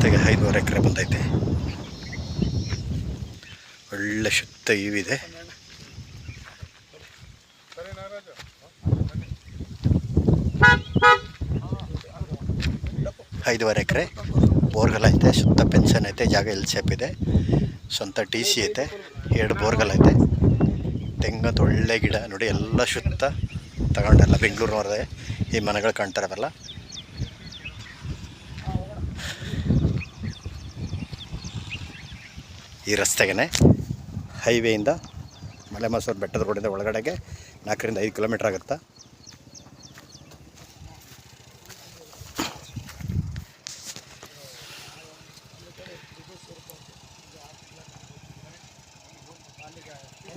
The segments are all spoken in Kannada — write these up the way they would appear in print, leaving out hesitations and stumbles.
ಜೊತೆಗೆ 5.5 ಎಕರೆ ಬಂದೈತೆ. ಒಳ್ಳೆ ಶುದ್ಧ ಇವಿದೆ. 5.5 ಎಕರೆ ಬೋರ್ಗಲ್ ಐತೆ. ಶುದ್ಧ ಪೆನ್ಷನ್ ಐತೆ. ಜಾಗ ಎಲ್ ಶೇಪ್ ಇದೆ. ಸ್ವಂತ TC ಐತೆ. 2 ಬೋರ್ಗಲ್ ಐತೆ. ತೆಂಗಂತ ಒಳ್ಳೆ ಗಿಡ ನೋಡಿ. ಎಲ್ಲ ಶುದ್ಧ ತಗೊಂಡೆಲ್ಲ ಬೆಂಗಳೂರಿನವ್ರದೇ ಈ ಮನೆಗಳು ಕಾಣ್ತಾರವಲ್ಲ. ಈ ರಸ್ತೆಗೆ ಹೈವೇಯಿಂದ ಮಲೆಮಸೂರು ಬೆಟ್ಟದ ರೋಡಿಂದ ಒಳಗಡೆಗೆ 4 ರಿಂದ 5 ಕಿಲೋಮೀಟ್ರ್ ಆಗುತ್ತೆ.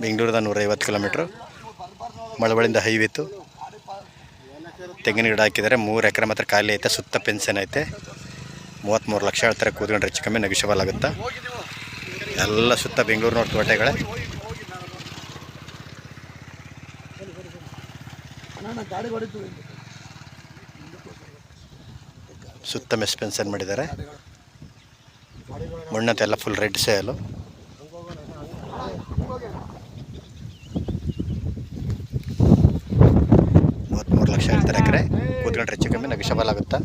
ಬೆಂಗಳೂರಿಂದ 150 ಕಿಲೋಮೀಟ್ರು. ಮಳವಳ್ಳಿಯಿಂದ ಹೈವೇ ಇತ್ತು. ತೆಂಗಿನ ಗಿಡ ಹಾಕಿದ್ದಾರೆ. 3 ಎಕರೆ ಮಾತ್ರ ಖಾಲಿ ಐತೆ. ಸುತ್ತ ಪೆನ್ಷನ್ ಐತೆ. 33 ಲಕ್ಷ ಹೇಳ್ತಾರೆ. ಕೂತ್ಕೊಂಡ್ರೆ ಹೆಚ್ಚು ಕಮ್ಮಿ ನೆಗೋಷಿಯಬಲ್ ಆಗುತ್ತೆ. ಎಲ್ಲ ಸುತ್ತ ಬೆಂಗಳೂರಿನವ್ರ ತೋಟಗಳೇ. ಸುತ್ತ ಮೆಸ್ ಪೆನ್ಷನ್ ಮಾಡಿದ್ದಾರೆ. ಮಣ್ಣಂತೆಲ್ಲ ಫುಲ್ ರೆಡ್ ಸೇಲು. ಲಕ್ಷ ಹೇಳ್ತಾರೆ ಎಕರೆ. ಕೂತ್ಕೊಂಡ್ರೆ ಹೆಚ್ಚು ಕಮ್ಮಿ ನೆಗೋಷಿಯಬಲ್ ಆಗುತ್ತಾ.